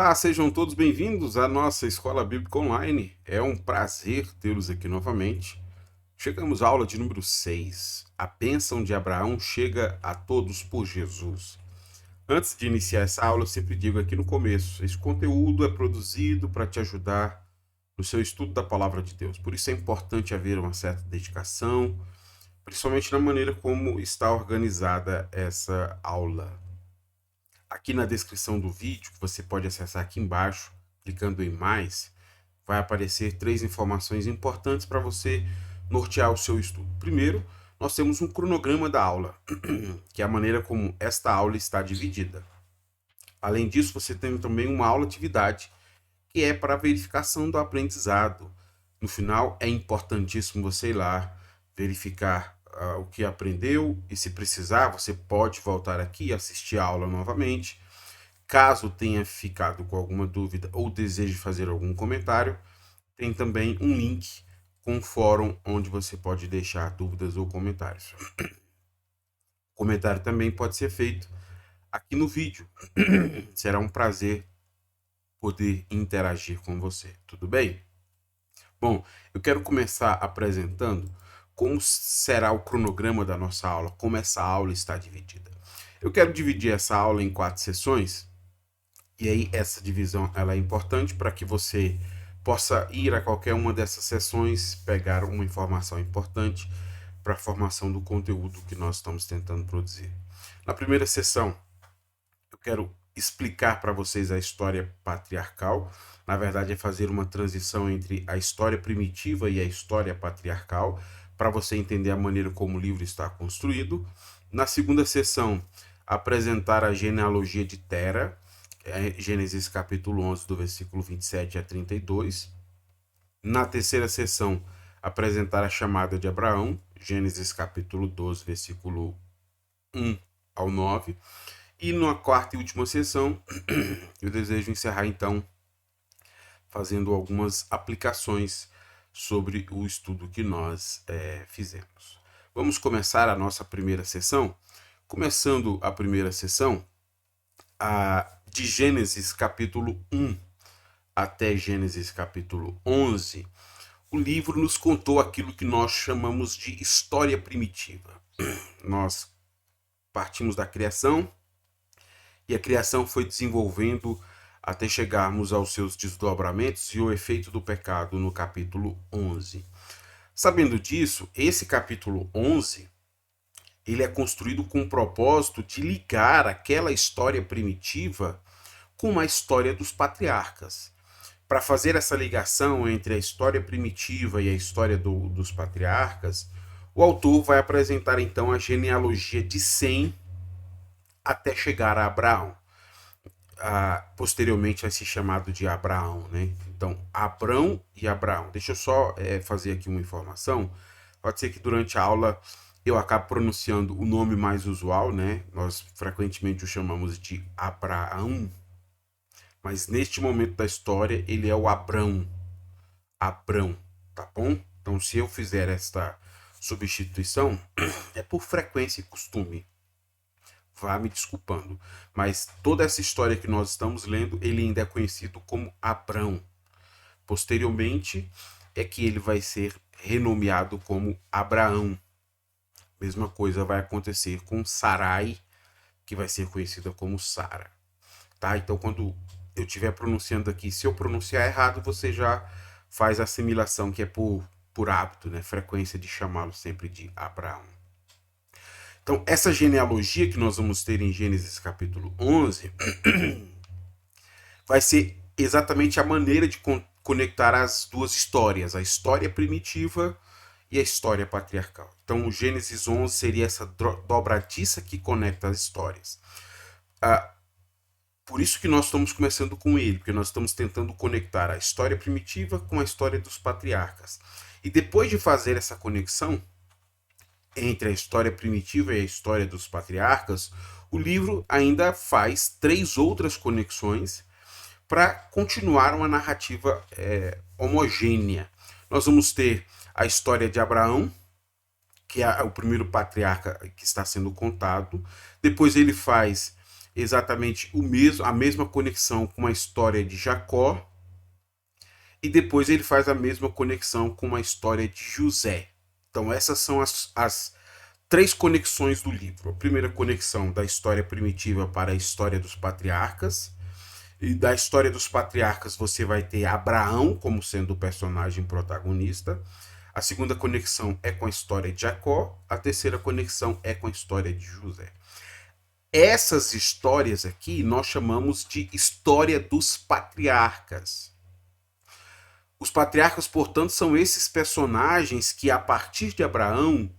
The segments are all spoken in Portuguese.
Olá, sejam todos bem-vindos à nossa Escola Bíblica Online. É um prazer tê-los aqui novamente. Chegamos à aula de número 6. A bênção de Abraão chega a todos por Jesus. Antes de iniciar essa aula, eu sempre digo aqui no começo: esse conteúdo é produzido para te ajudar no seu estudo da Palavra de Deus. Por isso é importante haver uma certa dedicação, principalmente na maneira como está organizada essa aula. Aqui na descrição do vídeo, que você pode acessar aqui embaixo, clicando em mais, vai aparecer 3 informações importantes para você nortear o seu estudo. Primeiro, nós temos um cronograma da aula, que é a maneira como esta aula está dividida. Além disso, você tem também uma aula atividade, que é para verificação do aprendizado. No final, é importantíssimo você ir lá verificar o que aprendeu e, se precisar, você pode voltar aqui e assistir a aula novamente. Caso tenha ficado com alguma dúvida ou deseje fazer algum comentário, tem também um link com um fórum onde você pode deixar dúvidas ou comentários. O comentário também pode ser feito aqui no vídeo. Será um prazer poder interagir com você, tudo bem? Bom, eu quero começar apresentando como será o cronograma da nossa aula, como essa aula está dividida. Eu quero dividir essa aula em 4 sessões, e aí essa divisão ela é importante para que você possa ir a qualquer uma dessas sessões, pegar uma informação importante para a formação do conteúdo que nós estamos tentando produzir. Na primeira sessão, eu quero explicar para vocês a história patriarcal. Na verdade, é fazer uma transição entre a história primitiva e a história patriarcal, para você entender a maneira como o livro está construído. Na segunda sessão, apresentar a genealogia de Tera, Gênesis capítulo 11, do versículo 27 a 32. Na terceira sessão, apresentar a chamada de Abraão, Gênesis capítulo 12, versículo 1 ao 9. E na quarta e última sessão, eu desejo encerrar então fazendo algumas aplicações sobre o estudo que nós fizemos. Vamos começar a nossa primeira sessão. Começando a primeira sessão, de Gênesis capítulo 1 até Gênesis capítulo 11, o livro nos contou aquilo que nós chamamos de história primitiva. Nós partimos da criação, e a criação foi desenvolvendo até chegarmos aos seus desdobramentos e o efeito do pecado no capítulo 11. Sabendo disso, esse capítulo 11, ele é construído com o propósito de ligar aquela história primitiva com a história dos patriarcas. Para fazer essa ligação entre a história primitiva e a história dos patriarcas, o autor vai apresentar então a genealogia de Sem até chegar a Abraão. Posteriormente vai ser chamado de Abraão, né? Então, Abrão e Abraão. Deixa eu só fazer aqui uma informação. Pode ser que durante a aula eu acabe pronunciando o nome mais usual, né? Nós frequentemente o chamamos de Abraão, mas neste momento da história ele é o Abrão. Abrão, tá bom? Então, se eu fizer esta substituição, é por frequência e costume. Vá me desculpando, mas toda essa história que nós estamos lendo, ele ainda é conhecido como Abrão. Posteriormente, é que ele vai ser renomeado como Abraão. Mesma coisa vai acontecer com Sarai, que vai ser conhecida como Sara. Tá? Então, quando eu estiver pronunciando aqui, se eu pronunciar errado, você já faz a assimilação, que é por hábito, né? Frequência de chamá-lo sempre de Abraão. Então, essa genealogia que nós vamos ter em Gênesis capítulo 11 vai ser exatamente a maneira de conectar as duas histórias, a história primitiva e a história patriarcal. Então, o Gênesis 11 seria essa dobradiça que conecta as histórias. Por isso que nós estamos começando com ele, porque nós estamos tentando conectar a história primitiva com a história dos patriarcas. E depois de fazer essa conexão entre a história primitiva e a história dos patriarcas, o livro ainda faz 3 outras conexões para continuar uma narrativa homogênea. Nós vamos ter a história de Abraão, que é o primeiro patriarca que está sendo contado. Depois ele faz exatamente a mesma conexão com a história de Jacó, e depois ele faz a mesma conexão com a história de José. Então essas são as três conexões do livro. A primeira conexão da história primitiva para a história dos patriarcas. E da história dos patriarcas você vai ter Abraão como sendo o personagem protagonista. A segunda conexão é com a história de Jacó. A terceira conexão é com a história de José. Essas histórias aqui nós chamamos de história dos patriarcas. Os patriarcas, portanto, são esses personagens que, a partir de Abraão,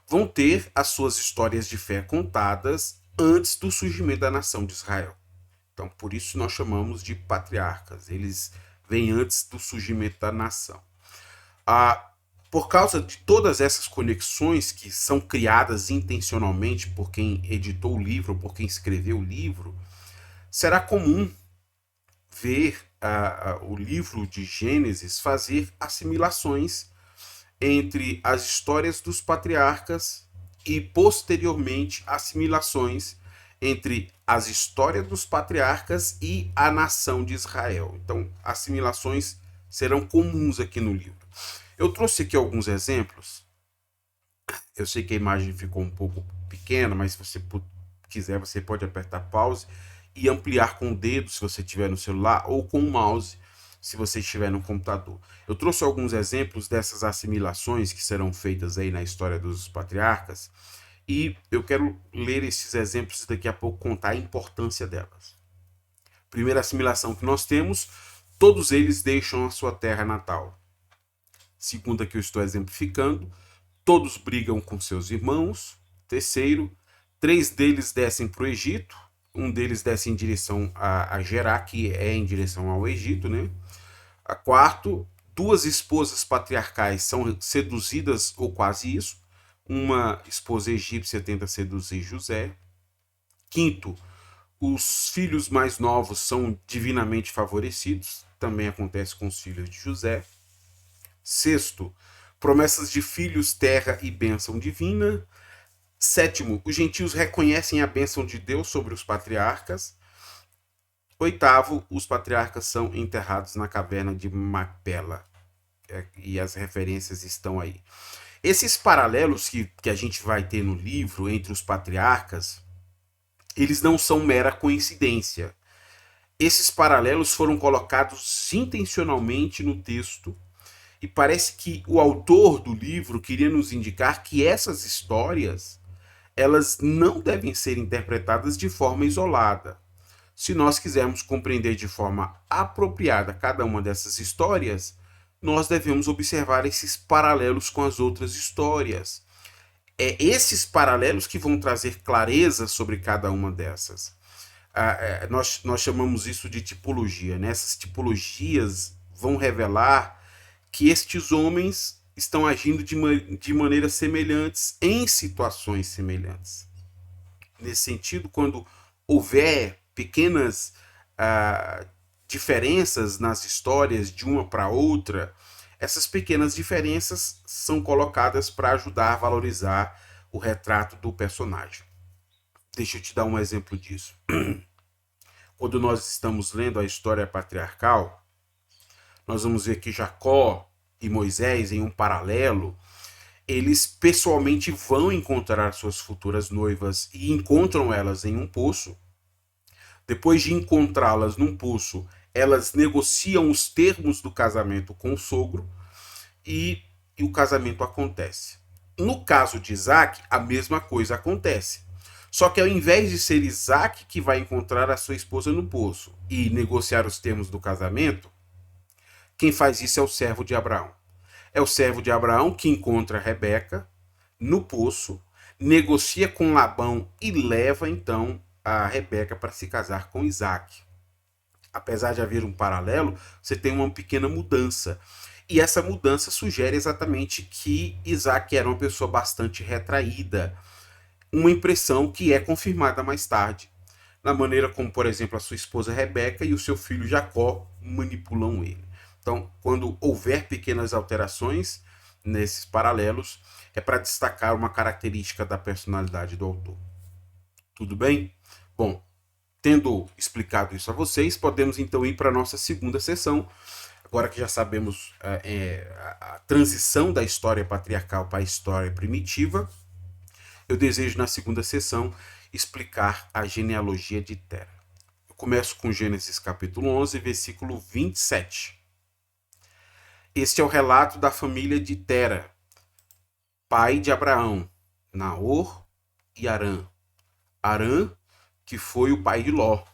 vão ter as suas histórias de fé contadas antes do surgimento da nação de Israel. Então, por isso nós chamamos de patriarcas. Eles vêm antes do surgimento da nação. Por causa de todas essas conexões que são criadas intencionalmente por quem editou o livro, por quem escreveu o livro, será comum ver o livro de Gênesis fazer assimilações entre as histórias dos patriarcas e, posteriormente, assimilações entre as histórias dos patriarcas e a nação de Israel. Então, assimilações serão comuns aqui no livro. Eu trouxe aqui alguns exemplos. Eu sei que a imagem ficou um pouco pequena, mas se você quiser, você pode apertar pause e ampliar com o dedo, se você tiver no celular, ou com o mouse, se você estiver no computador. Eu trouxe alguns exemplos dessas assimilações que serão feitas aí na história dos patriarcas, e eu quero ler esses exemplos e daqui a pouco contar a importância delas. Primeira assimilação que nós temos, todos eles deixam a sua terra natal. Segunda que eu estou exemplificando, todos brigam com seus irmãos. Terceiro, 3 deles descem para o Egito. Um deles desce em direção a Gerá, que é em direção ao Egito, né? A quarto, 2 esposas patriarcais são seduzidas, ou quase isso. Uma esposa egípcia tenta seduzir José. Quinto, os filhos mais novos são divinamente favorecidos. Também acontece com os filhos de José. Sexto, promessas de filhos, terra e bênção divina. Sétimo, os gentios reconhecem a bênção de Deus sobre os patriarcas. Oitavo, os patriarcas são enterrados na caverna de Macpela. E as referências estão aí. Esses paralelos que a gente vai ter no livro entre os patriarcas, eles não são mera coincidência. Esses paralelos foram colocados intencionalmente no texto e parece que o autor do livro queria nos indicar que essas histórias elas não devem ser interpretadas de forma isolada. Se nós quisermos compreender de forma apropriada cada uma dessas histórias, nós devemos observar esses paralelos com as outras histórias. É esses paralelos que vão trazer clareza sobre cada uma dessas. Nós chamamos isso de tipologia, né? Essas tipologias vão revelar que estes homens estão agindo de maneiras semelhantes em situações semelhantes. Nesse sentido, quando houver pequenas diferenças nas histórias de uma para outra, essas pequenas diferenças são colocadas para ajudar a valorizar o retrato do personagem. Deixa eu te dar um exemplo disso. Quando nós estamos lendo a história patriarcal, nós vamos ver que Jacó e Moisés, em um paralelo, eles pessoalmente vão encontrar suas futuras noivas e encontram elas em um poço. Depois de encontrá-las num poço, elas negociam os termos do casamento com o sogro e o casamento acontece. No caso de Isaac, a mesma coisa acontece. Só que ao invés de ser Isaac que vai encontrar a sua esposa no poço e negociar os termos do casamento, quem faz isso é o servo de Abraão. É o servo de Abraão que encontra Rebeca no poço, negocia com Labão e leva então a Rebeca para se casar com Isaac. Apesar de haver um paralelo, você tem uma pequena mudança. E essa mudança sugere exatamente que Isaac era uma pessoa bastante retraída. Uma impressão que é confirmada mais tarde, na maneira como, por exemplo, a sua esposa Rebeca e o seu filho Jacó manipulam ele. Então, quando houver pequenas alterações nesses paralelos, é para destacar uma característica da personalidade do autor. Tudo bem? Bom, Tendo explicado isso a vocês, podemos então ir para a nossa segunda sessão. Agora que já sabemos a transição da história patriarcal para a história primitiva, eu desejo na segunda sessão explicar a genealogia de Tera. Eu começo com Gênesis capítulo 11, versículo 27. Este é o relato da família de Tera, pai de Abraão, Naor e Harã. Harã, que foi o pai de Ló,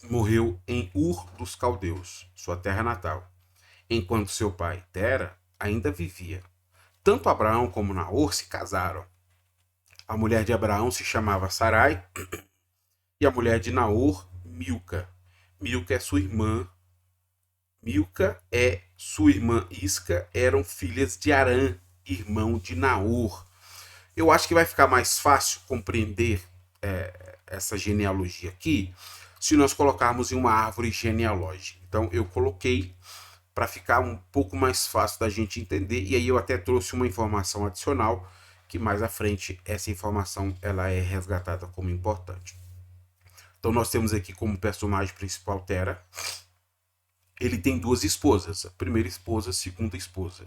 morreu em Ur dos Caldeus, sua terra natal, enquanto seu pai, Tera, ainda vivia. Tanto Abraão como Naor se casaram. A mulher de Abraão se chamava Sarai e a mulher de Naor, Milca. Milca é sua irmã. Milca é sua irmã Isca, eram filhas de Harã, irmão de Naor. Eu acho que vai ficar mais fácil compreender essa genealogia aqui se nós colocarmos em uma árvore genealógica. Então eu coloquei para ficar um pouco mais fácil da gente entender, e aí eu até trouxe uma informação adicional que mais à frente essa informação ela é resgatada como importante. Então nós temos aqui como personagem principal Tera. Ele tem duas esposas, a primeira esposa, a segunda esposa.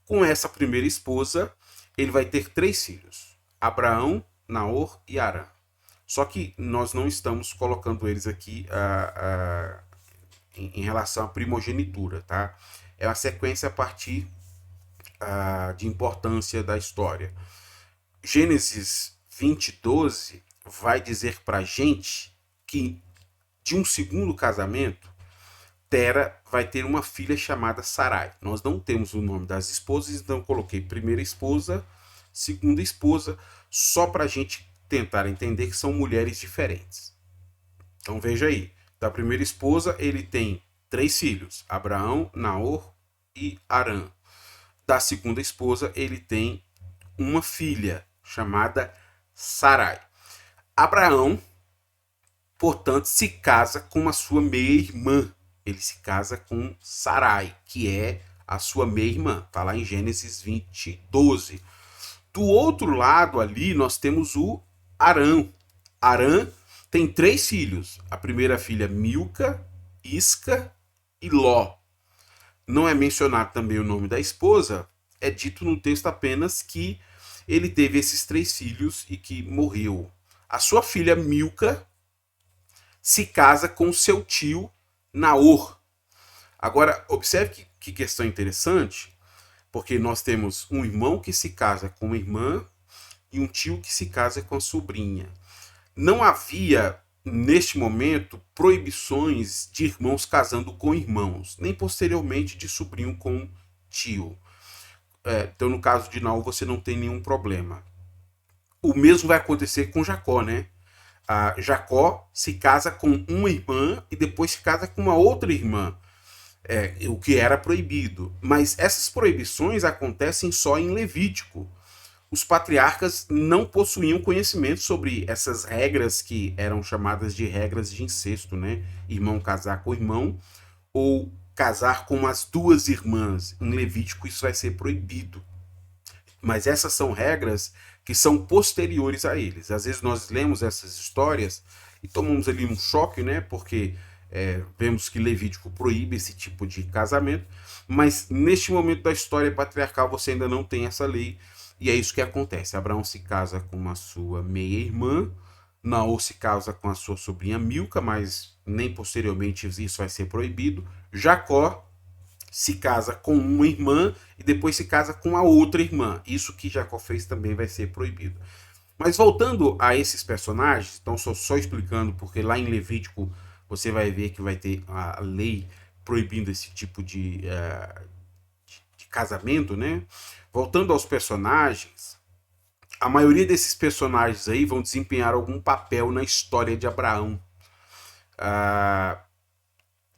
Com essa primeira esposa, ele vai ter 3 filhos, Abraão, Naor e Harã. Só que nós não estamos colocando eles aqui em relação à primogenitura, tá? É uma sequência a partir de importância da história. Gênesis 20:12 vai dizer pra gente que de um segundo casamento, Tera vai ter uma filha chamada Sarai. Nós não temos o nome das esposas, então eu coloquei primeira esposa, segunda esposa, só para a gente tentar entender que são mulheres diferentes. Então veja aí, da primeira esposa ele tem 3 filhos, Abraão, Naor e Harã. Da segunda esposa ele tem uma filha chamada Sarai. Abraão, portanto, se casa com a sua meia-irmã. Ele se casa com Sarai, que é a sua meia-irmã. Está lá em Gênesis 20:12. Do outro lado ali, nós temos o Harã. Harã tem 3 filhos. A primeira filha, Milca, Isca e Ló. Não é mencionado também o nome da esposa. É dito no texto apenas que ele teve esses 3 filhos e que morreu. A sua filha, Milca, se casa com seu tio, Naor. Agora, observe que questão interessante, porque nós temos um irmão que se casa com uma irmã e um tio que se casa com a sobrinha. Não havia, neste momento, proibições de irmãos casando com irmãos, nem posteriormente de sobrinho com tio. Então, no caso de Naor, você não tem nenhum problema. O mesmo vai acontecer com Jacó, né? Jacó se casa com uma irmã e depois se casa com uma outra irmã, o que era proibido. Mas essas proibições acontecem só em Levítico. Os patriarcas não possuíam conhecimento sobre essas regras que eram chamadas de regras de incesto, né? Irmão casar com irmão ou casar com as 2 irmãs. Em Levítico isso vai ser proibido. Mas essas são regras que são posteriores a eles. Às vezes nós lemos essas histórias e tomamos ali um choque, né? Porque vemos que Levítico proíbe esse tipo de casamento, mas neste momento da história patriarcal você ainda não tem essa lei, e é isso que acontece. Abraão se casa com a sua meia-irmã, Naor se casa com a sua sobrinha Milca, mas nem posteriormente isso vai ser proibido. Jacó se casa com uma irmã e depois se casa com a outra irmã. Isso que Jacó fez também vai ser proibido. Mas voltando a esses personagens, então só explicando, porque lá em Levítico você vai ver que vai ter a lei proibindo esse tipo de casamento, né? Voltando aos personagens, a maioria desses personagens aí vão desempenhar algum papel na história de Abraão.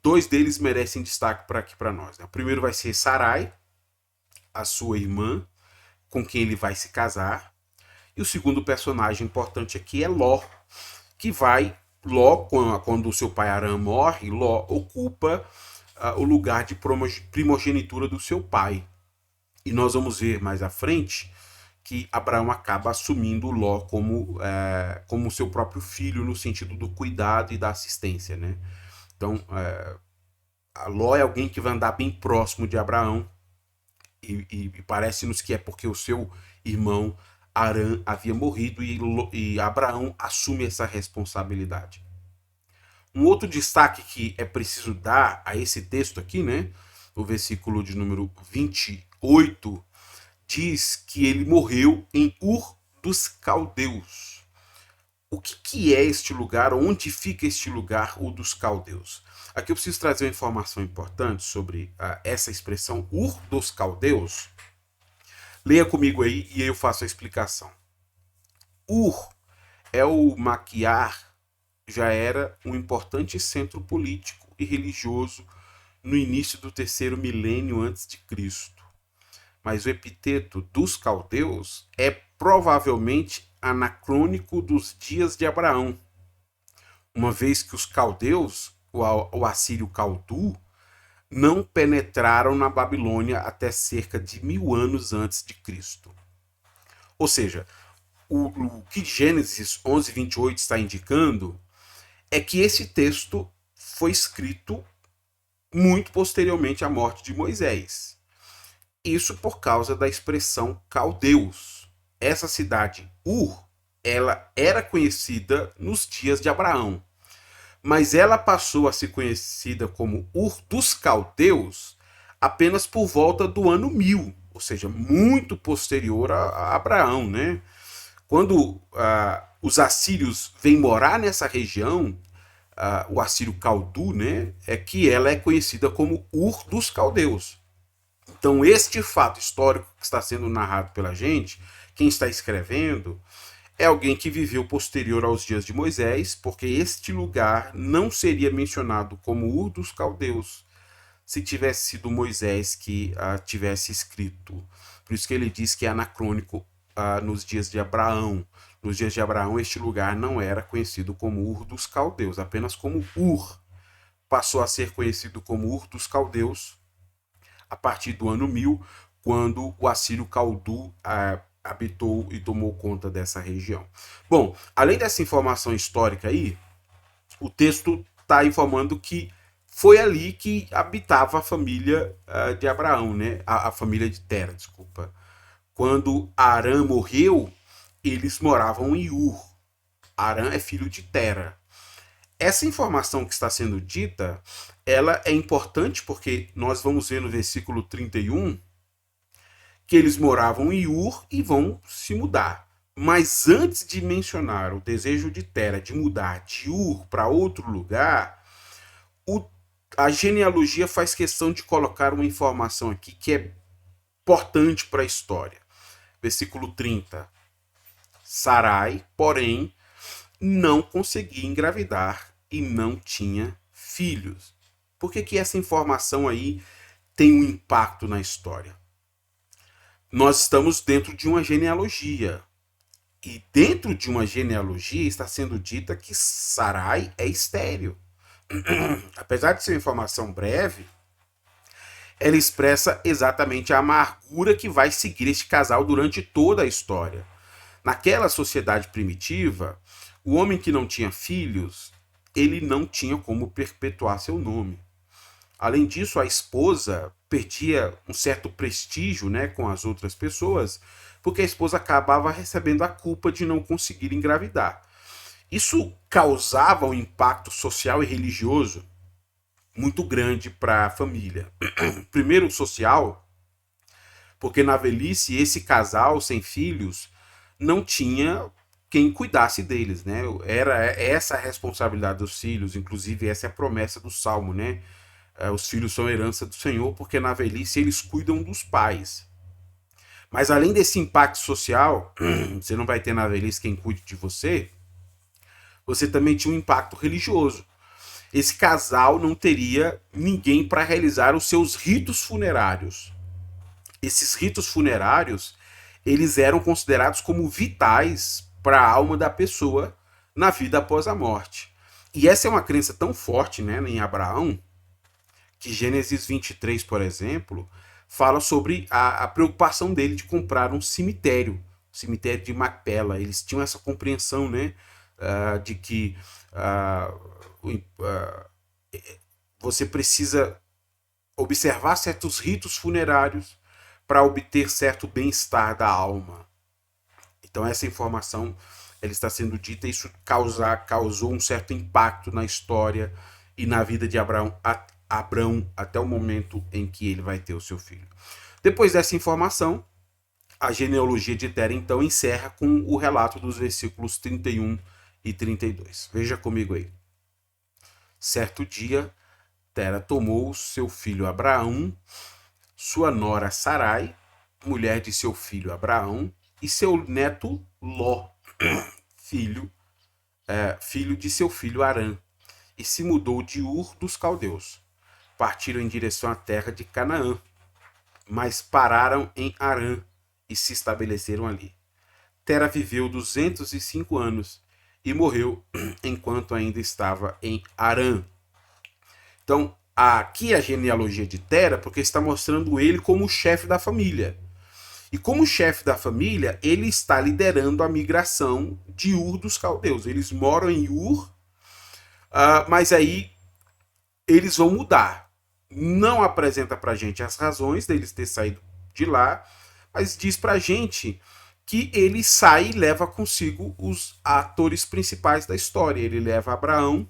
2 deles merecem destaque aqui para nós, né? O primeiro vai ser Sarai, a sua irmã, com quem ele vai se casar. E o segundo personagem importante aqui é Ló, que Ló, quando o seu pai Harã morre, Ló ocupa o lugar de primogenitura do seu pai. E nós vamos ver mais à frente que Abraão acaba assumindo Ló como seu próprio filho, no sentido do cuidado e da assistência, né? Então, a Ló é alguém que vai andar bem próximo de Abraão, e parece-nos que é porque o seu irmão Arã havia morrido e Abraão assume essa responsabilidade. Um outro destaque que é preciso dar a esse texto aqui, né? O versículo de número 28 diz que ele morreu em Ur dos Caldeus. O que é este lugar? Onde fica este lugar, Ur dos Caldeus? Aqui eu preciso trazer uma informação importante sobre essa expressão Ur dos Caldeus. Leia comigo aí e eu faço a explicação. Ur é o Maquiar, já era um importante centro político e religioso no início do terceiro milênio antes de Cristo. Mas o epíteto dos caldeus é provavelmente anacrônico dos dias de Abraão, uma vez que os caldeus, o assírio Caldu, não penetraram na Babilônia até cerca de 1000 anos antes de Cristo. Ou seja, o que Gênesis 11:28 está indicando é que esse texto foi escrito muito posteriormente à morte de Moisés. Isso por causa da expressão caldeus. Essa cidade, Ur, ela era conhecida nos dias de Abraão, mas ela passou a ser conhecida como Ur dos Caldeus apenas por volta do ano 1000, ou seja, muito posterior a Abraão, né? Quando os assírios vêm morar nessa região, o assírio Caldu, né, é que ela é conhecida como Ur dos Caldeus. Então, este fato histórico que está sendo narrado pela gente, quem está escrevendo, é alguém que viveu posterior aos dias de Moisés, porque este lugar não seria mencionado como Ur dos Caldeus se tivesse sido Moisés que tivesse escrito. Por isso que ele diz que é anacrônico nos dias de Abraão. Nos dias de Abraão, este lugar não era conhecido como Ur dos Caldeus, apenas como Ur. Passou a ser conhecido como Ur dos Caldeus a partir do ano 1000, quando o assírio Caldu habitou e tomou conta dessa região. Bom, além dessa informação histórica aí, o texto está informando que foi ali que habitava a família de Abraão, né? A família de Tera, desculpa. Quando Arã morreu, eles moravam em Ur. Arã é filho de Tera. Essa informação que está sendo dita, ela é importante porque nós vamos ver no versículo 31 que eles moravam em Ur e vão se mudar. Mas antes de mencionar o desejo de Tera de mudar de Ur para outro lugar, a genealogia faz questão de colocar uma informação aqui que é importante para a história. Versículo 30. Sarai, porém, não conseguia engravidar e não tinha filhos. Por que essa informação aí tem um impacto na história? Nós estamos dentro de uma genealogia. E dentro de uma genealogia está sendo dita que Sarai é estéril. Apesar de ser uma informação breve, ela expressa exatamente a amargura que vai seguir este casal durante toda a história. Naquela sociedade primitiva, o homem que não tinha filhos, ele não tinha como perpetuar seu nome. Além disso, a esposa perdia um certo prestígio, né, com as outras pessoas, porque a esposa acabava recebendo a culpa de não conseguir engravidar. Isso causava um impacto social e religioso muito grande para a família. Primeiro, social, porque na velhice esse casal sem filhos não tinha quem cuidasse deles, né? Era essa a responsabilidade dos filhos, inclusive essa é a promessa do Salmo, né? Os filhos são herança do Senhor, porque na velhice eles cuidam dos pais. Mas além desse impacto social, você não vai ter na velhice quem cuide de você, você também tinha um impacto religioso. Esse casal não teria ninguém para realizar os seus ritos funerários. Esses ritos funerários, eles eram considerados como vitais para a alma da pessoa na vida após a morte. E essa é uma crença tão forte, né, em Abraão, que Gênesis 23, por exemplo, fala sobre a preocupação dele de comprar um cemitério cemitério de Macpela. Eles tinham essa compreensão, né, de que você precisa observar certos ritos funerários para obter certo bem-estar da alma. Então essa informação ela está sendo dita, e isso causou um certo impacto na história e na vida de Abraão até o momento em que ele vai ter o seu filho. Depois dessa informação, a genealogia de Tera então encerra com o relato dos versículos 31 e 32. Veja comigo aí. Certo dia, Tera tomou seu filho Abraão, sua nora Sarai, mulher de seu filho Abraão, e seu neto Ló, filho de seu filho Arã, e se mudou de Ur dos Caldeus. Partiram em direção à terra de Canaã, mas pararam em Arã e se estabeleceram ali. Tera viveu 205 anos e morreu enquanto ainda estava em Arã. Então, aqui a genealogia de Tera, porque está mostrando ele como o chefe da família. E como chefe da família, ele está liderando a migração de Ur dos Caldeus. Eles moram em Ur, mas aí eles vão mudar. Não apresenta para a gente as razões deles ter saído de lá, mas diz para a gente que ele sai e leva consigo os atores principais da história. Ele leva Abraão,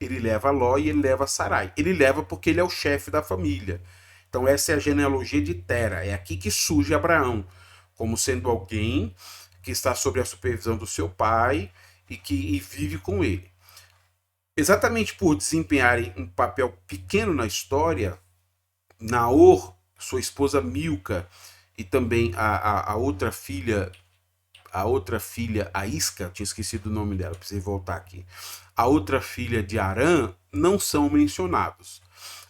ele leva Ló e ele leva Sarai. Ele leva porque ele é o chefe da família. Então essa é a genealogia de Tera. É aqui que surge Abraão, como sendo alguém que está sob a supervisão do seu pai e que vive com ele. Exatamente por desempenharem um papel pequeno na história, Naor, sua esposa Milca, e também a outra filha, a Isca, tinha esquecido o nome dela, precisei voltar aqui. A outra filha de Arã não são mencionados.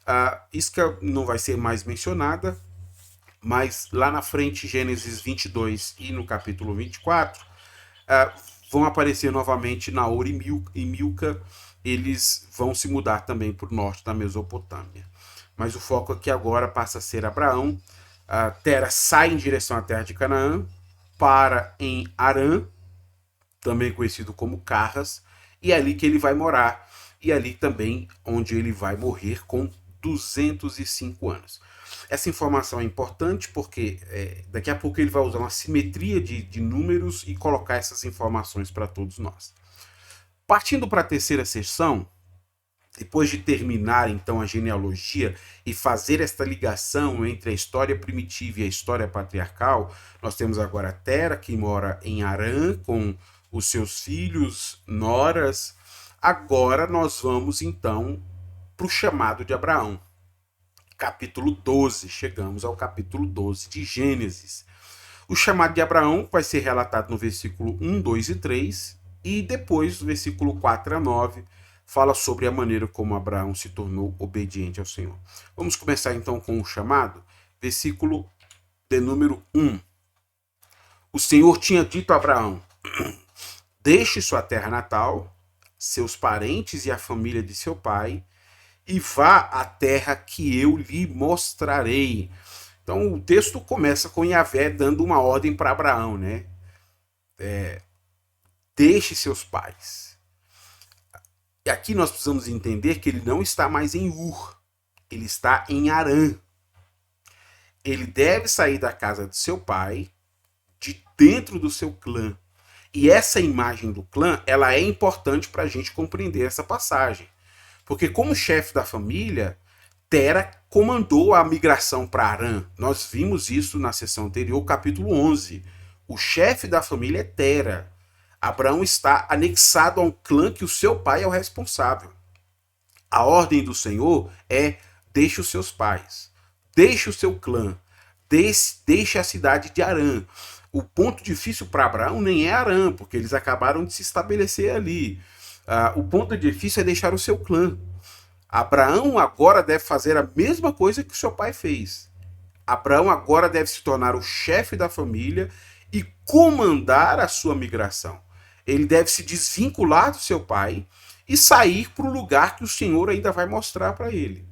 A Isca não vai ser mais mencionada, mas lá na frente, Gênesis 22 e no capítulo 24, vão aparecer novamente Naor e Milca. Eles vão se mudar também para o norte da Mesopotâmia. Mas o foco aqui agora passa a ser Abraão. Tera sai em direção à terra de Canaã, para em Arã, também conhecido como Carras, e é ali que ele vai morar, e é ali também onde ele vai morrer com 205 anos. Essa informação é importante porque daqui a pouco ele vai usar uma simetria de números e colocar essas informações para todos nós. Partindo para a terceira sessão, depois de terminar então a genealogia e fazer esta ligação entre a história primitiva e a história patriarcal, nós temos agora Tera, que mora em Arã com os seus filhos, noras. Agora nós vamos então para o chamado de Abraão. Capítulo 12, chegamos ao capítulo 12 de Gênesis. O chamado de Abraão vai ser relatado no versículo 1, 2 e 3, e depois, do versículo 4 a 9, fala sobre a maneira como Abraão se tornou obediente ao Senhor. Vamos começar então com o chamado, versículo de número 1. O Senhor tinha dito a Abraão: deixe sua terra natal, seus parentes e a família de seu pai, e vá à terra que eu lhe mostrarei. Então o texto começa com Yahvé dando uma ordem para Abraão, né? Deixe seus pais. E aqui nós precisamos entender que ele não está mais em Ur, ele está em Arã. Ele deve sair da casa de seu pai, de dentro do seu clã. E essa imagem do clã, ela é importante para a gente compreender essa passagem. Porque como chefe da família, Tera comandou a migração para Arã. Nós vimos isso na sessão anterior, capítulo 11. O chefe da família é Tera. Abraão está anexado a um clã que o seu pai é o responsável. A ordem do Senhor é: deixe os seus pais, deixe o seu clã, deixe a cidade de Arã. O ponto difícil para Abraão nem é Arã, porque eles acabaram de se estabelecer ali. O ponto difícil é deixar o seu clã. Abraão agora deve fazer a mesma coisa que o seu pai fez. Abraão agora deve se tornar o chefe da família e comandar a sua migração. Ele deve se desvincular do seu pai e sair para o lugar que o Senhor ainda vai mostrar para ele.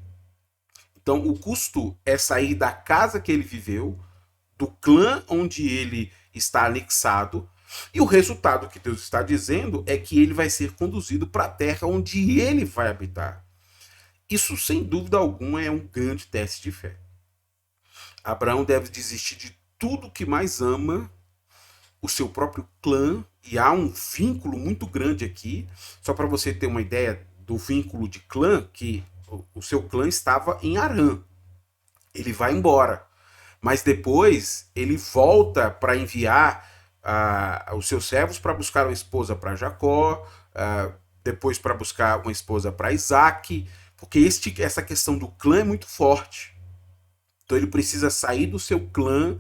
Então, o custo é sair da casa que ele viveu, do clã onde ele está anexado, e o resultado que Deus está dizendo é que ele vai ser conduzido para a terra onde ele vai habitar. Isso, sem dúvida alguma, é um grande teste de fé. Abraão deve desistir de tudo que mais ama, o seu próprio clã, e há um vínculo muito grande aqui, só para você ter uma ideia do vínculo de clã, que o seu clã estava em Harã. Ele vai embora, mas depois ele volta para enviar os seus servos para buscar uma esposa para Jacó, depois para buscar uma esposa para Isaac, porque essa questão do clã é muito forte. Então ele precisa sair do seu clã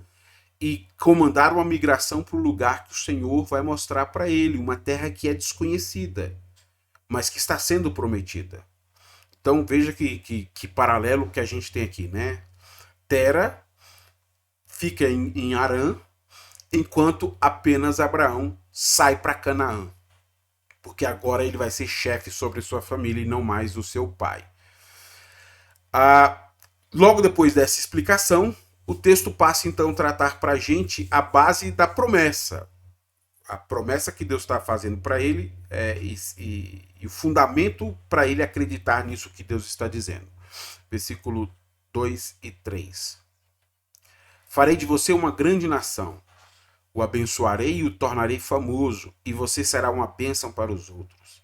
e comandar uma migração para o lugar que o Senhor vai mostrar para ele, uma terra que é desconhecida, mas que está sendo prometida. Então veja que paralelo que a gente tem aqui, né? Tera fica em Harã, enquanto apenas Abraão sai para Canaã, porque agora ele vai ser chefe sobre sua família e não mais o seu pai. Logo depois dessa explicação, o texto passa então a tratar para a gente a base da promessa. A promessa que Deus está fazendo para ele e o fundamento para ele acreditar nisso que Deus está dizendo. Versículo 2 e 3. Farei de você uma grande nação, o abençoarei e o tornarei famoso, e você será uma bênção para os outros.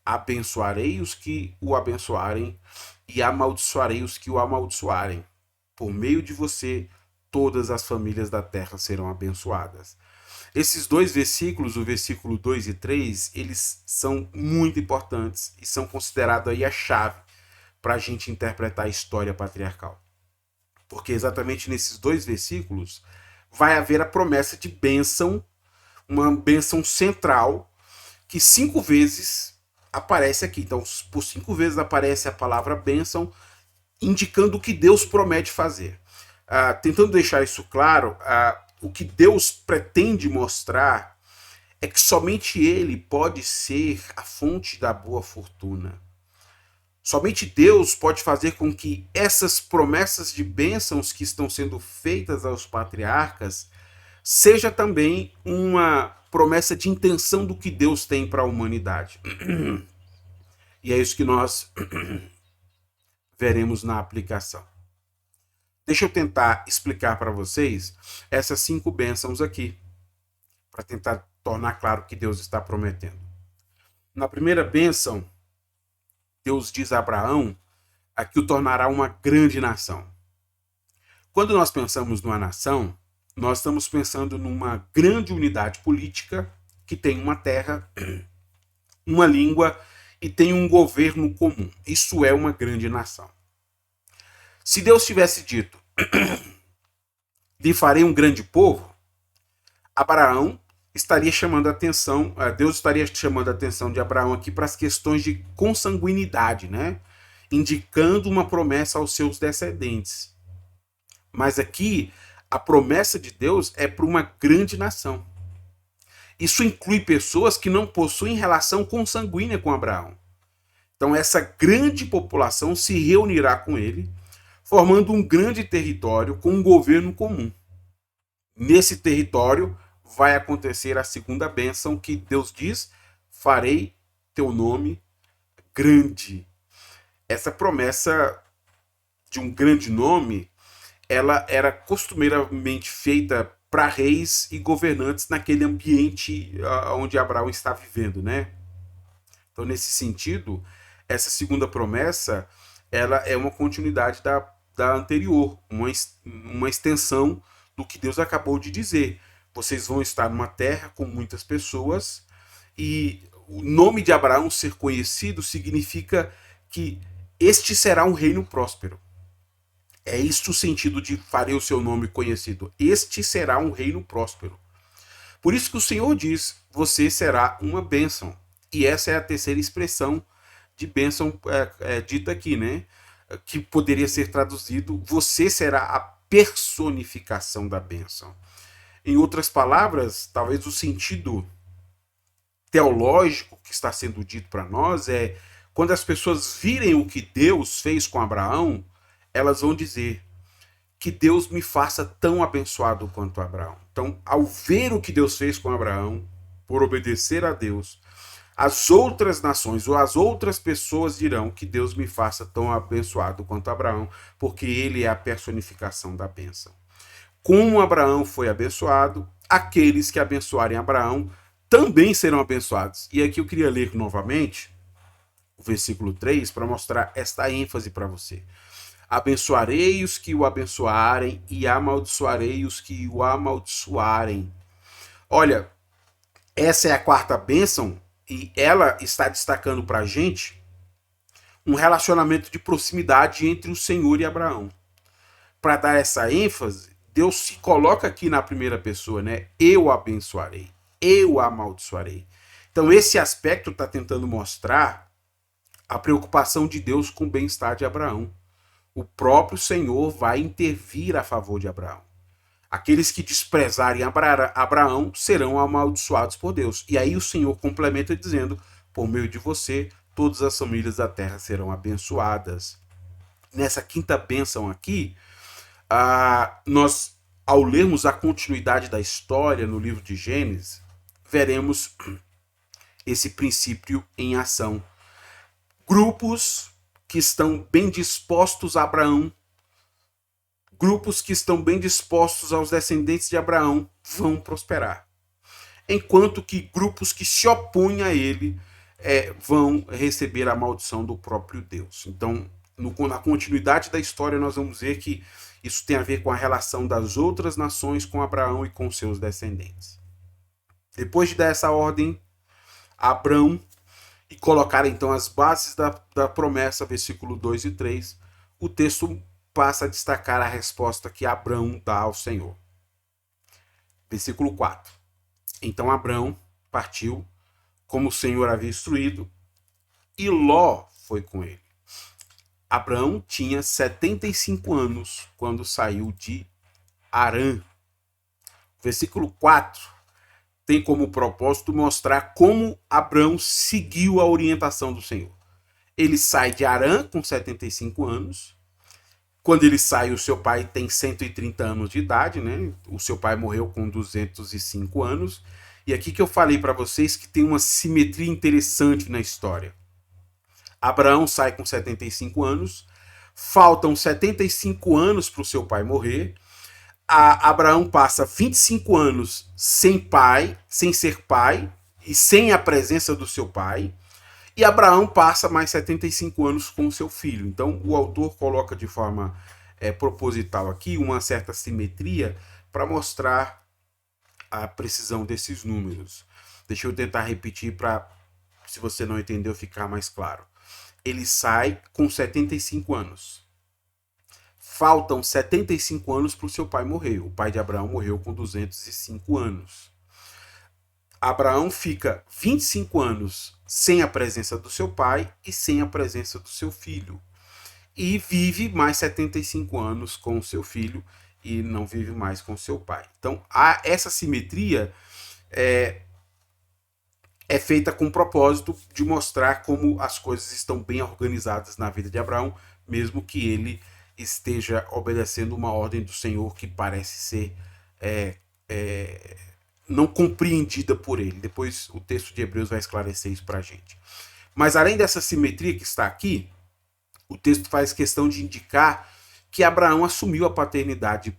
Abençoarei os que o abençoarem, e amaldiçoarei os que o amaldiçoarem. Por meio de você, todas as famílias da terra serão abençoadas. Esses dois versículos, o versículo 2 e 3, eles são muito importantes e são considerados aí a chave para a gente interpretar a história patriarcal. Porque exatamente nesses dois versículos vai haver a promessa de bênção, uma bênção central, que 5 vezes aparece aqui. Então, por 5 vezes aparece a palavra bênção, indicando o que Deus promete fazer. Tentando deixar isso claro, o que Deus pretende mostrar é que somente Ele pode ser a fonte da boa fortuna. Somente Deus pode fazer com que essas promessas de bênçãos que estão sendo feitas aos patriarcas seja também uma promessa de intenção do que Deus tem para a humanidade. E é isso que nós veremos na aplicação. Deixa eu tentar explicar para vocês essas 5 bênçãos aqui, para tentar tornar claro o que Deus está prometendo. Na primeira bênção, Deus diz a Abraão que o tornará uma grande nação. Quando nós pensamos numa nação, nós estamos pensando numa grande unidade política que tem uma terra, uma língua e tem um governo comum. Isso é uma grande nação. Se Deus tivesse dito, lhe farei um grande povo, Abraão estaria chamando a atenção, Deus estaria chamando a atenção de Abraão aqui para as questões de consanguinidade, né? Indicando uma promessa aos seus descendentes. Mas aqui, a promessa de Deus é para uma grande nação. Isso inclui pessoas que não possuem relação consanguínea com Abraão. Então, essa grande população se reunirá com ele, formando um grande território com um governo comum. Nesse território vai acontecer a segunda bênção que Deus diz, farei teu nome grande. Essa promessa de um grande nome, ela era costumeiramente feita para reis e governantes naquele ambiente onde Abraão está vivendo, né? Então, nesse sentido, essa segunda promessa, ela é uma continuidade da anterior, uma extensão do que Deus acabou de dizer. Vocês vão estar numa terra com muitas pessoas e o nome de Abraão ser conhecido significa que este será um reino próspero. É isso o sentido de farei o seu nome conhecido. Este será um reino próspero. Por isso que o Senhor diz, você será uma bênção. E essa é a terceira expressão de bênção dita aqui, né? Que poderia ser traduzido, você será a personificação da bênção. Em outras palavras, talvez o sentido teológico que está sendo dito para nós é, quando as pessoas virem o que Deus fez com Abraão, elas vão dizer que Deus me faça tão abençoado quanto Abraão. Então, ao ver o que Deus fez com Abraão, por obedecer a Deus, as outras nações ou as outras pessoas dirão que Deus me faça tão abençoado quanto Abraão, porque ele é a personificação da bênção. Como Abraão foi abençoado, aqueles que abençoarem Abraão também serão abençoados. E aqui eu queria ler novamente o versículo 3 para mostrar esta ênfase para você. Abençoarei os que o abençoarem e amaldiçoarei os que o amaldiçoarem. Olha, essa é a quarta bênção e ela está destacando para a gente um relacionamento de proximidade entre o Senhor e Abraão. Para dar essa ênfase, Deus se coloca aqui na primeira pessoa, né? Eu abençoarei, eu amaldiçoarei. Então esse aspecto está tentando mostrar a preocupação de Deus com o bem-estar de Abraão. O próprio Senhor vai intervir a favor de Abraão. Aqueles que desprezarem Abraão serão amaldiçoados por Deus. E aí o Senhor complementa dizendo, por meio de você, todas as famílias da terra serão abençoadas. Nessa quinta bênção aqui, nós, ao lermos a continuidade da história no livro de Gênesis, veremos esse princípio em ação. Grupos que estão bem dispostos a Abraão, grupos que estão bem dispostos aos descendentes de Abraão vão prosperar. Enquanto que grupos que se opõem a ele vão receber a maldição do próprio Deus. Então, na continuidade da história, nós vamos ver que isso tem a ver com a relação das outras nações com Abraão e com seus descendentes. Depois de dar essa ordem a Abraão e colocar então as bases da promessa, versículo 2 e 3, o texto passa a destacar a resposta que Abraão dá ao Senhor. Versículo 4. Então Abraão partiu, como o Senhor havia instruído, e Ló foi com ele. Abraão tinha 75 anos quando saiu de Harã. Versículo 4 tem como propósito mostrar como Abraão seguiu a orientação do Senhor. Ele sai de Harã com 75 anos. Quando ele sai, o seu pai tem 130 anos de idade, né? O seu pai morreu com 205 anos. E aqui que eu falei para vocês que tem uma simetria interessante na história. Abraão sai com 75 anos, faltam 75 anos para o seu pai morrer. Abraão passa 25 anos sem pai, sem ser pai e sem a presença do seu pai. E Abraão passa mais 75 anos com o seu filho. Então o autor coloca de forma proposital aqui uma certa simetria para mostrar a precisão desses números. Deixa eu tentar repetir para, se você não entendeu, ficar mais claro. Ele sai com 75 anos. Faltam 75 anos para o seu pai morrer. O pai de Abraão morreu com 205 anos. Abraão fica 25 anos sem a presença do seu pai e sem a presença do seu filho. E vive mais 75 anos com o seu filho e não vive mais com seu pai. Então, essa simetria é feita com o propósito de mostrar como as coisas estão bem organizadas na vida de Abraão, mesmo que ele esteja obedecendo uma ordem do Senhor que parece ser não compreendida por ele. Depois o texto de Hebreus vai esclarecer isso para a gente. Mas além dessa simetria que está aqui, o texto faz questão de indicar que Abraão assumiu a paternidade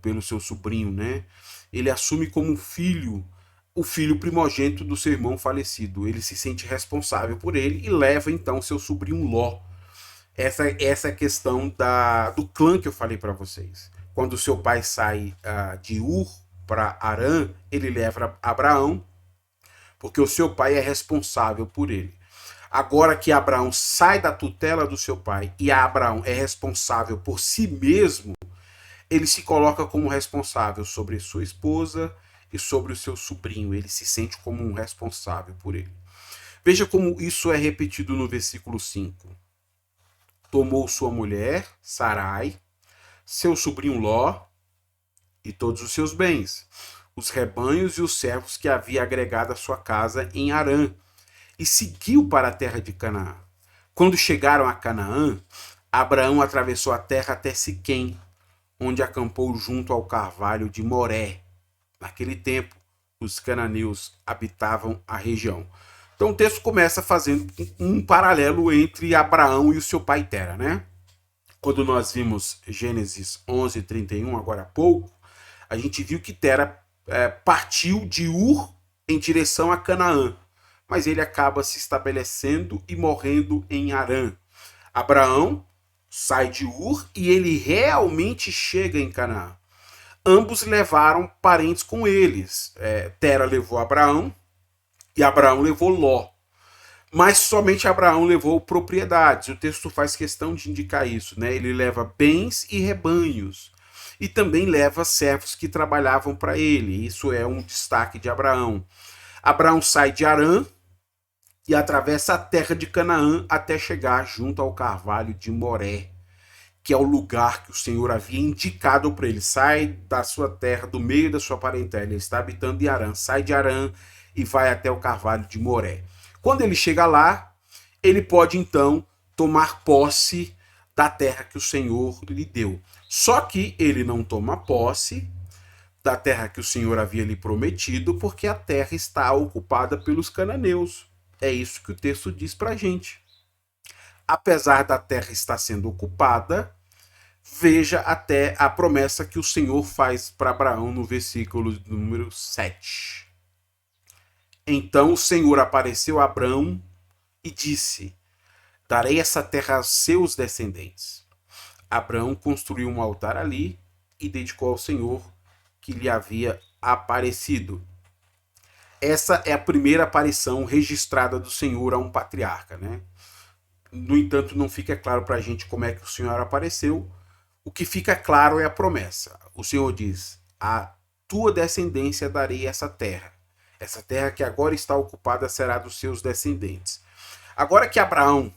pelo seu sobrinho, né? Ele assume como filho o filho primogênito do seu irmão falecido. Ele se sente responsável por ele e leva então seu sobrinho Ló. Essa é a questão do clã que eu falei para vocês. Quando seu pai sai de Ur para Harã, ele leva Abraão, porque o seu pai é responsável por ele. Agora que Abraão sai da tutela do seu pai e Abraão é responsável por si mesmo, ele se coloca como responsável sobre sua esposa e sobre o seu sobrinho. Ele se sente como um responsável por ele. Veja como isso é repetido no versículo 5. Tomou sua mulher, Sarai, seu sobrinho Ló e todos os seus bens, os rebanhos e os servos que havia agregado à sua casa em Harã, e seguiu para a terra de Canaã. Quando chegaram a Canaã, Abraão atravessou a terra até Siquém, onde acampou junto ao carvalho de Moré. Naquele tempo, os cananeus habitavam a região. Então o texto começa fazendo um paralelo entre Abraão e o seu pai Tera, né? Quando nós vimos Gênesis 11:31, agora há pouco, a gente viu que Tera partiu de Ur em direção a Canaã, mas ele acaba se estabelecendo e morrendo em Harã. Abraão sai de Ur e ele realmente chega em Canaã. Ambos levaram parentes com eles. Tera levou Abraão e Abraão levou Ló. Mas somente Abraão levou propriedades. O texto faz questão de indicar isso, né? Ele leva bens e rebanhos. E também leva servos que trabalhavam para ele. Isso é um destaque de Abraão. Abraão sai de Harã e atravessa a terra de Canaã até chegar junto ao carvalho de Moré, que é o lugar que o Senhor havia indicado para ele. Sai da sua terra, do meio da sua parentela. Ele está habitando em Harã. Sai de Harã e vai até o carvalho de Moré. Quando ele chega lá, ele pode então tomar posse da terra que o Senhor lhe deu. Só que ele não toma posse da terra que o Senhor havia lhe prometido, porque a terra está ocupada pelos cananeus. É isso que o texto diz para a gente. Apesar da terra estar sendo ocupada, veja até a promessa que o Senhor faz para Abraão no versículo número 7. Então o Senhor apareceu a Abraão e disse: darei essa terra aos seus descendentes. Abraão construiu um altar ali e dedicou ao Senhor que lhe havia aparecido. Essa é a primeira aparição registrada do Senhor a um patriarca, né? No entanto, não fica claro para a gente como é que o Senhor apareceu. O que fica claro é a promessa. O Senhor diz: a tua descendência darei essa terra. Essa terra que agora está ocupada será dos seus descendentes. Agora que Abraão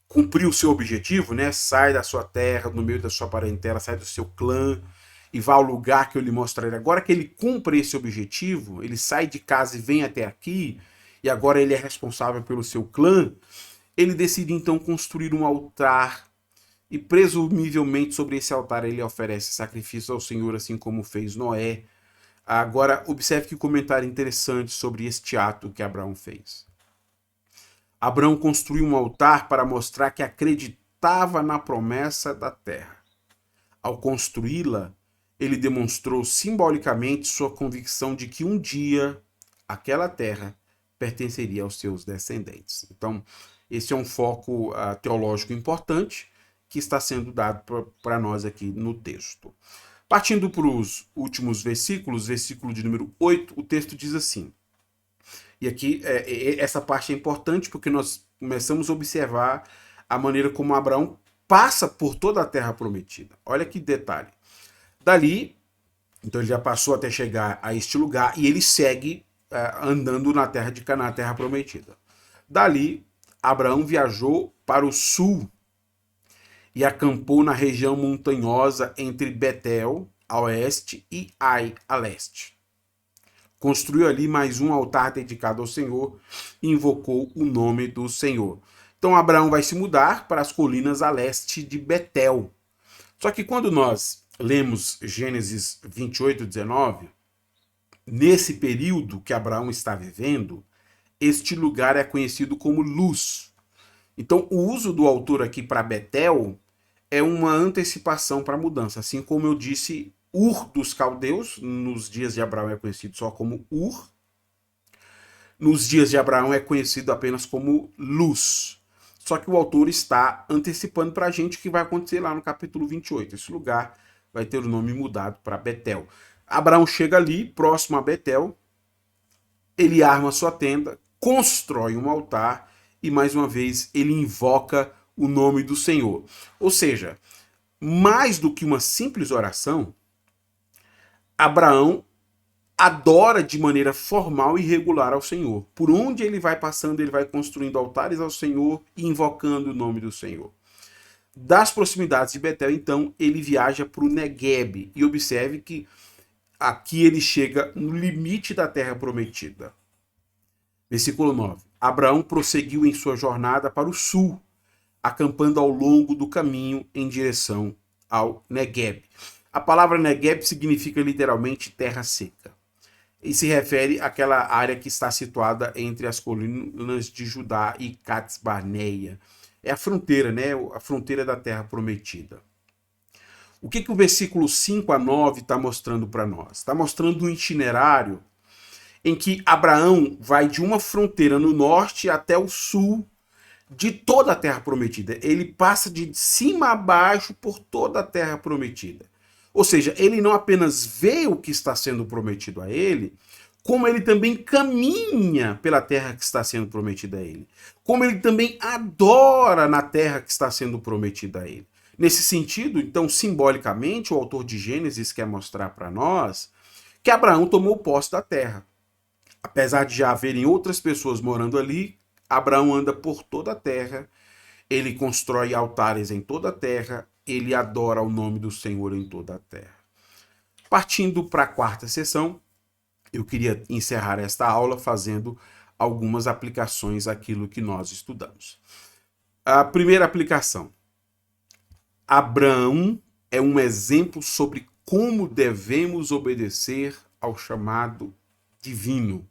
cumpriu o seu objetivo, né? Sai da sua terra, no meio da sua parentela, sai do seu clã e vai ao lugar que eu lhe mostrarei. Agora que ele cumpre esse objetivo, ele sai de casa e vem até aqui, e agora ele é responsável pelo seu clã, ele decide então construir um altar e presumivelmente sobre esse altar ele oferece sacrifício ao Senhor, assim como fez Noé. Agora, observe que comentário interessante sobre este ato que Abraão fez. Abraão construiu um altar para mostrar que acreditava na promessa da terra. Ao construí-la, ele demonstrou simbolicamente sua convicção de que um dia aquela terra pertenceria aos seus descendentes. Então, esse é um foco teológico importante que está sendo dado para nós aqui no texto. Partindo para os últimos versículos, versículo de número 8, o texto diz assim. E aqui, essa parte é importante porque nós começamos a observar a maneira como Abraão passa por toda a terra prometida. Olha que detalhe. Dali, então ele já passou até chegar a este lugar e ele segue andando na terra de Canaã, a terra prometida. Dali, Abraão viajou para o sul e acampou na região montanhosa entre Betel, a oeste, e Ai, a leste. Construiu ali mais um altar dedicado ao Senhor e invocou o nome do Senhor. Então Abraão vai se mudar para as colinas a leste de Betel. Só que quando nós lemos Gênesis 28:19, nesse período que Abraão está vivendo, este lugar é conhecido como Luz. Então o uso do autor aqui para Betel é uma antecipação para a mudança. Assim como eu disse, Ur dos caldeus, nos dias de Abraão é conhecido só como Ur. Nos dias de Abraão é conhecido apenas como Luz. Só que o autor está antecipando para a gente o que vai acontecer lá no capítulo 28. Esse lugar vai ter o nome mudado para Betel. Abraão chega ali, próximo a Betel, ele arma sua tenda, constrói um altar e, mais uma vez, ele invoca o nome do Senhor. Ou seja, mais do que uma simples oração, Abraão adora de maneira formal e regular ao Senhor. Por onde ele vai passando, ele vai construindo altares ao Senhor e invocando o nome do Senhor. Das proximidades de Betel, então, ele viaja para o Negueb. E observe que aqui ele chega no limite da terra prometida. Versículo 9. Abraão prosseguiu em sua jornada para o sul, acampando ao longo do caminho em direção ao Negueb. A palavra Negueb significa literalmente terra seca e se refere àquela área que está situada entre as colinas de Judá e Cades Barneia. É a fronteira, né? A fronteira da terra prometida. O que o versículo 5 a 9 está mostrando para nós? Está mostrando um itinerário em que Abraão vai de uma fronteira no norte até o sul de toda a terra prometida. Ele passa de cima a baixo por toda a terra prometida. Ou seja, ele não apenas vê o que está sendo prometido a ele, como ele também caminha pela terra que está sendo prometida a ele. Como ele também adora na terra que está sendo prometida a ele. Nesse sentido, então, simbolicamente, o autor de Gênesis quer mostrar para nós que Abraão tomou posse da terra. Apesar de já haverem outras pessoas morando ali, Abraão anda por toda a terra, ele constrói altares em toda a terra, ele adora o nome do Senhor em toda a terra. Partindo para a quarta sessão, eu queria encerrar esta aula fazendo algumas aplicações àquilo que nós estudamos. A primeira aplicação. Abraão é um exemplo sobre como devemos obedecer ao chamado divino.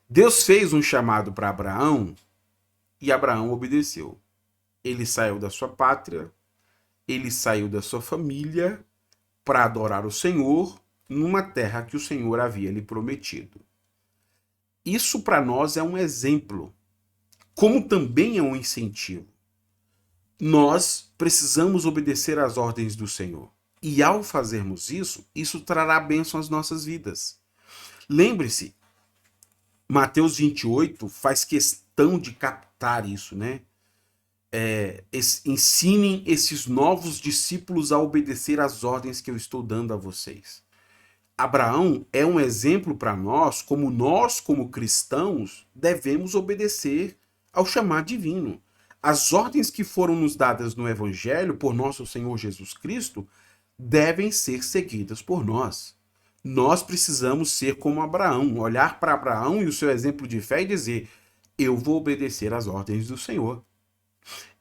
Deus fez um chamado para Abraão e Abraão obedeceu. Ele saiu da sua pátria, ele saiu da sua família para adorar o Senhor numa terra que o Senhor havia lhe prometido. Isso para nós é um exemplo, como também é um incentivo. Nós precisamos obedecer às ordens do Senhor. E ao fazermos isso, isso trará bênção às nossas vidas. Lembre-se, Mateus 28 faz questão de captar isso, né? Ensinem esses novos discípulos a obedecer às ordens que eu estou dando a vocês. Abraão é um exemplo para nós, como cristãos, devemos obedecer ao chamado divino. As ordens que foram nos dadas no Evangelho por nosso Senhor Jesus Cristo devem ser seguidas por nós. Nós precisamos ser como Abraão, olhar para Abraão e o seu exemplo de fé e dizer: eu vou obedecer às ordens do Senhor.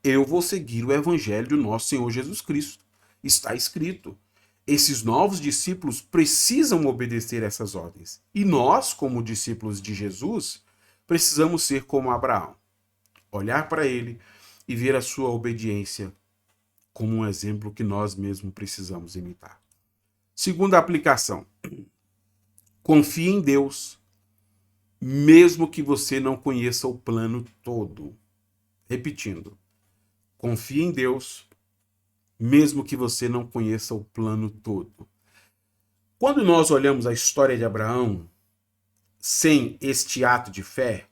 Eu vou seguir o Evangelho do nosso Senhor Jesus Cristo. Está escrito. Esses novos discípulos precisam obedecer essas ordens. E nós, como discípulos de Jesus, precisamos ser como Abraão. Olhar para ele e ver a sua obediência como um exemplo que nós mesmos precisamos imitar. Segunda aplicação. Confie em Deus, mesmo que você não conheça o plano todo. Repetindo. Confie em Deus, mesmo que você não conheça o plano todo. Quando nós olhamos a história de Abraão, sem este ato de fé,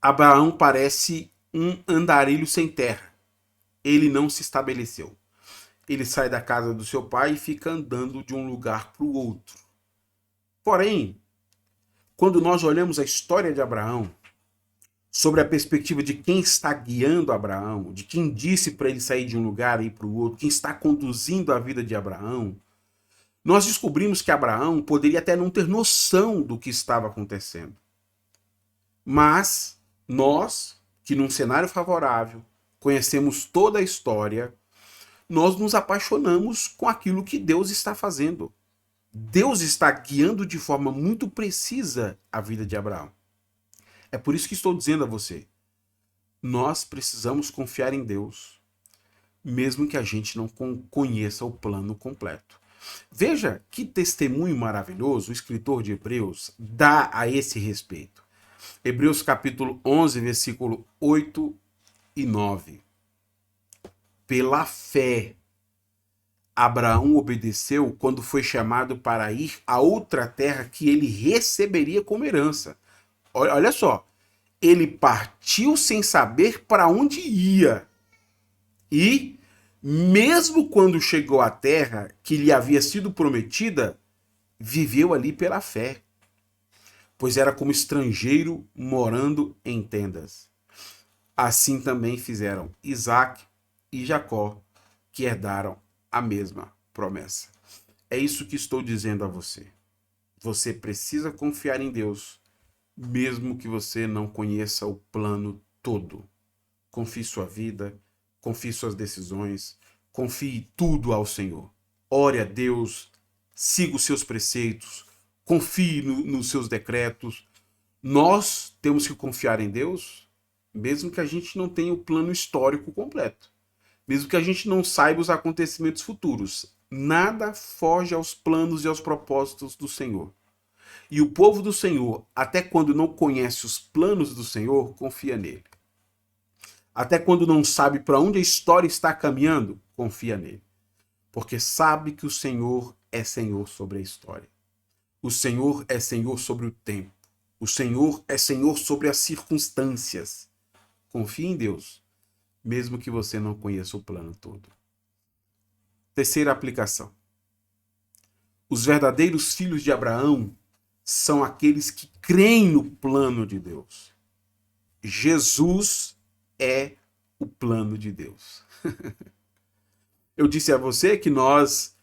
Abraão parece um andarilho sem terra. Ele não se estabeleceu. Ele sai da casa do seu pai e fica andando de um lugar para o outro. Porém, quando nós olhamos a história de Abraão, sobre a perspectiva de quem está guiando Abraão, de quem disse para ele sair de um lugar e ir para o outro, quem está conduzindo a vida de Abraão, nós descobrimos que Abraão poderia até não ter noção do que estava acontecendo. Mas nós, que num cenário favorável, conhecemos toda a história, nós nos apaixonamos com aquilo que Deus está fazendo. Deus está guiando de forma muito precisa a vida de Abraão. É por isso que estou dizendo a você, nós precisamos confiar em Deus, mesmo que a gente não conheça o plano completo. Veja que testemunho maravilhoso o escritor de Hebreus dá a esse respeito. Hebreus capítulo 11, versículo 8 e 9. Pela fé, Abraão obedeceu quando foi chamado para ir a outra terra que ele receberia como herança. Olha só, ele partiu sem saber para onde ia. E, mesmo quando chegou à terra que lhe havia sido prometida, viveu ali pela fé, pois era como estrangeiro morando em tendas. Assim também fizeram Isaque e Jacó, que herdaram a mesma promessa. É isso que estou dizendo a você. Você precisa confiar em Deus, mesmo que você não conheça o plano todo. Confie sua vida, confie suas decisões, Confie tudo ao Senhor. Ore a Deus, siga os seus preceitos, confie nos seus decretos. Nós temos que confiar em Deus, mesmo que a gente não tenha o plano histórico completo, mesmo que a gente não saiba os acontecimentos futuros. Nada foge aos planos e aos propósitos do Senhor. E o povo do Senhor, até quando não conhece os planos do Senhor, confia nele. Até quando não sabe para onde a história está caminhando, confia nele. Porque sabe que o Senhor é Senhor sobre a história. O Senhor é Senhor sobre o tempo. O Senhor é Senhor sobre as circunstâncias. Confie em Deus, mesmo que você não conheça o plano todo. Terceira aplicação. Os verdadeiros filhos de Abraão são aqueles que creem no plano de Deus. Jesus é o plano de Deus. Eu disse a você que nós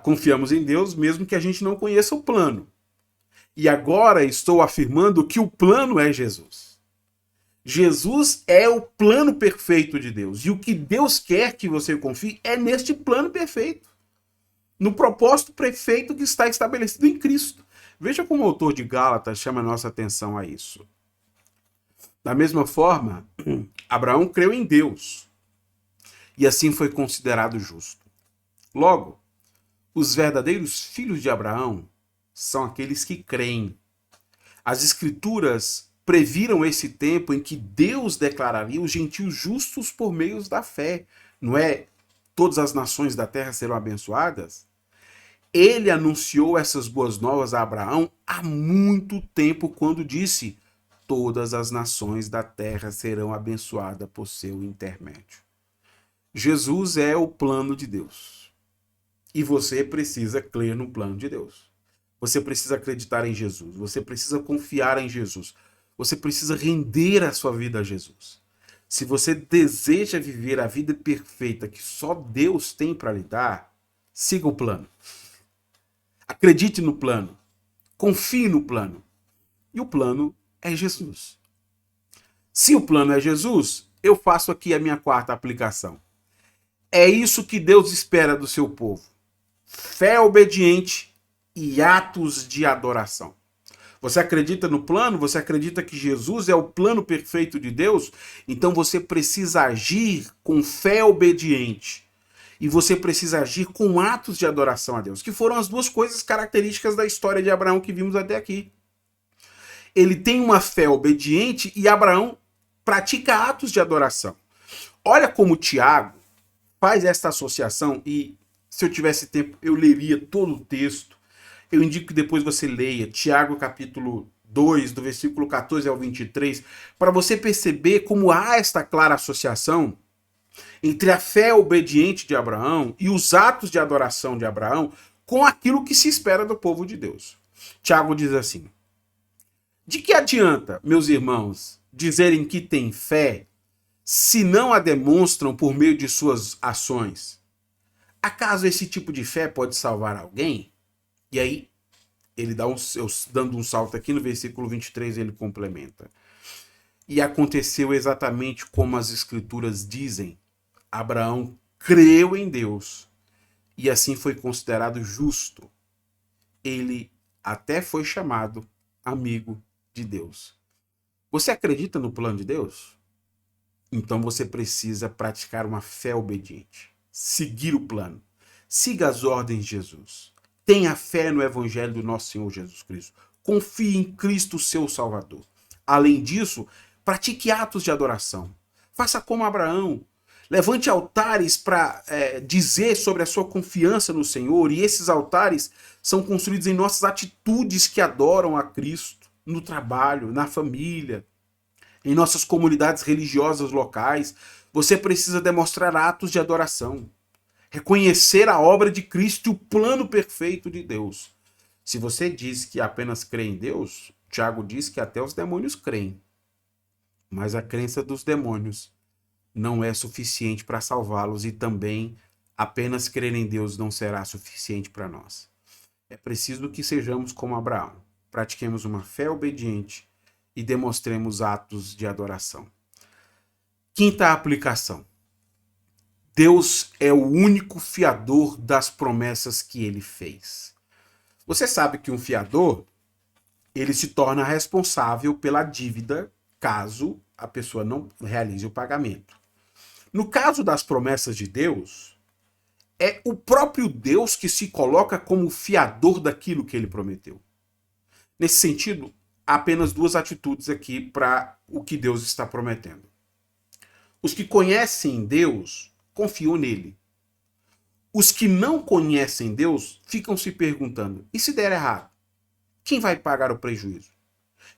confiamos em Deus mesmo que a gente não conheça o plano. E agora estou afirmando que o plano é Jesus. Jesus é o plano perfeito de Deus. E o que Deus quer que você confie é neste plano perfeito. No propósito perfeito que está estabelecido em Cristo. Veja como o autor de Gálatas chama a nossa atenção a isso. Da mesma forma, Abraão creu em Deus e assim foi considerado justo. Logo, os verdadeiros filhos de Abraão são aqueles que creem. As Escrituras previram esse tempo em que Deus declararia os gentios justos por meio da fé. Não é? Todas as nações da terra serão abençoadas? Ele anunciou essas boas novas a Abraão há muito tempo, quando disse: todas as nações da terra serão abençoadas por seu intermédio. Jesus é o plano de Deus. E você precisa crer no plano de Deus. Você precisa acreditar em Jesus. Você precisa confiar em Jesus. Você precisa render a sua vida a Jesus. Se você deseja viver a vida perfeita que só Deus tem para lhe dar, siga o plano. Acredite no plano. Confie no plano. E o plano é Jesus. Se o plano é Jesus, eu faço aqui a minha quarta aplicação. É isso que Deus espera do seu povo: fé obediente e atos de adoração. Você acredita no plano? Você acredita que Jesus é o plano perfeito de Deus? Então você precisa agir com fé obediente. E você precisa agir com atos de adoração a Deus, que foram as duas coisas características da história de Abraão que vimos até aqui. Ele tem uma fé obediente e Abraão pratica atos de adoração. Olha como Tiago faz esta associação, e se eu tivesse tempo eu leria todo o texto. Eu indico que depois você leia Tiago capítulo 2, do versículo 14 ao 23, para você perceber como há esta clara associação entre a fé obediente de Abraão e os atos de adoração de Abraão com aquilo que se espera do povo de Deus. Tiago diz assim: de que adianta, meus irmãos, dizerem que têm fé, se não a demonstram por meio de suas ações? Acaso esse tipo de fé pode salvar alguém? E aí, ele dando um salto aqui no versículo 23, ele complementa: e aconteceu exatamente como as Escrituras dizem. Abraão creu em Deus e assim foi considerado justo. Ele até foi chamado amigo de Deus. Você acredita no plano de Deus? Então você precisa praticar uma fé obediente. Seguir o plano. Siga as ordens de Jesus. Tenha fé no Evangelho do nosso Senhor Jesus Cristo. Confie em Cristo, seu Salvador. Além disso, pratique atos de adoração. Faça como Abraão. Levante altares para dizer sobre a sua confiança no Senhor, e esses altares são construídos em nossas atitudes que adoram a Cristo, no trabalho, na família, em nossas comunidades religiosas locais. Você precisa demonstrar atos de adoração, reconhecer a obra de Cristo e o plano perfeito de Deus. Se você diz que apenas crê em Deus, Tiago diz que até os demônios creem, mas a crença dos demônios não é suficiente para salvá-los, e também apenas crer em Deus não será suficiente para nós. É preciso que sejamos como Abraão, pratiquemos uma fé obediente e demonstremos atos de adoração. Quinta aplicação: Deus é o único fiador das promessas que ele fez. Você sabe que um fiador, ele se torna responsável pela dívida caso a pessoa não realize o pagamento. No caso das promessas de Deus, é o próprio Deus que se coloca como fiador daquilo que ele prometeu. Nesse sentido, há apenas duas atitudes aqui para o que Deus está prometendo. Os que conhecem Deus confiam nele. Os que não conhecem Deus ficam se perguntando: e se der errado? Quem vai pagar o prejuízo?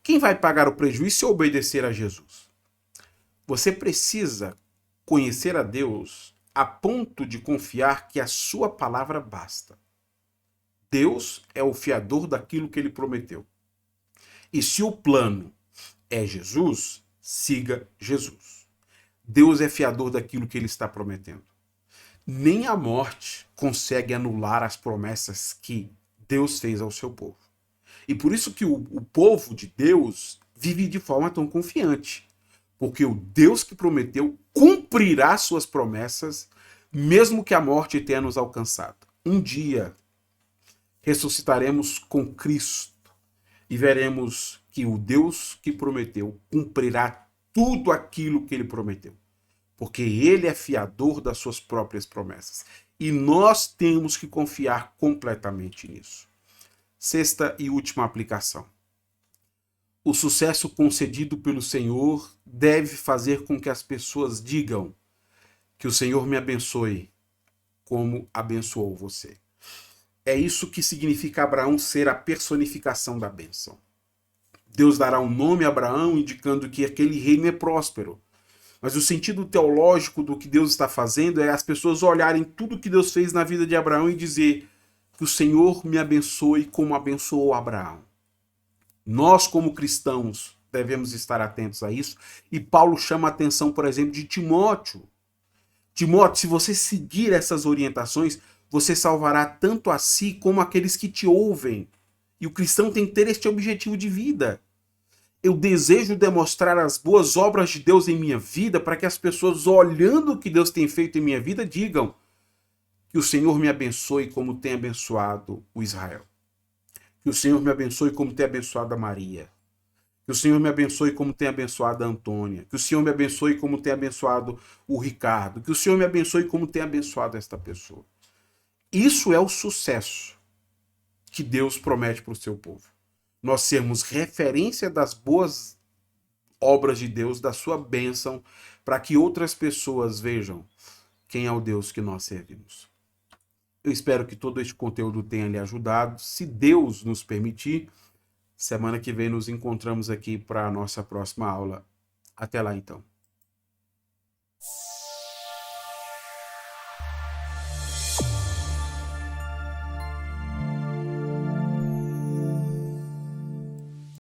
Quem vai pagar o prejuízo se obedecer a Jesus? Você precisa conhecer a Deus a ponto de confiar que a sua palavra basta. Deus é o fiador daquilo que ele prometeu. E se o plano é Jesus, siga Jesus. Deus é fiador daquilo que ele está prometendo. Nem a morte consegue anular as promessas que Deus fez ao seu povo. E por isso que o povo de Deus vive de forma tão confiante. Porque o Deus que prometeu cumprirá suas promessas, mesmo que a morte tenha nos alcançado. Um dia ressuscitaremos com Cristo e veremos que o Deus que prometeu cumprirá tudo aquilo que ele prometeu. Porque ele é fiador das suas próprias promessas. E nós temos que confiar completamente nisso. Sexta e última aplicação. O sucesso concedido pelo Senhor deve fazer com que as pessoas digam que o Senhor me abençoe como abençoou você. É isso que significa Abraão ser a personificação da bênção. Deus dará um nome a Abraão indicando que aquele reino é próspero. Mas o sentido teológico do que Deus está fazendo é as pessoas olharem tudo que Deus fez na vida de Abraão e dizer que o Senhor me abençoe como abençoou Abraão. Nós, como cristãos, devemos estar atentos a isso. E Paulo chama a atenção, por exemplo, de Timóteo. Timóteo, se você seguir essas orientações, você salvará tanto a si como aqueles que te ouvem. E o cristão tem que ter este objetivo de vida. Eu desejo demonstrar as boas obras de Deus em minha vida para que as pessoas, olhando o que Deus tem feito em minha vida, digam que o Senhor me abençoe como tem abençoado o Israel. Que o Senhor me abençoe como tem abençoado a Maria. Que o Senhor me abençoe como tem abençoado a Antônia. Que o Senhor me abençoe como tem abençoado o Ricardo. Que o Senhor me abençoe como tem abençoado esta pessoa. Isso é o sucesso que Deus promete para o seu povo. Nós sermos referência das boas obras de Deus, da sua bênção, para que outras pessoas vejam quem é o Deus que nós servimos. Eu espero que todo este conteúdo tenha lhe ajudado. Se Deus nos permitir, semana que vem nos encontramos aqui para a nossa próxima aula. Até lá, então.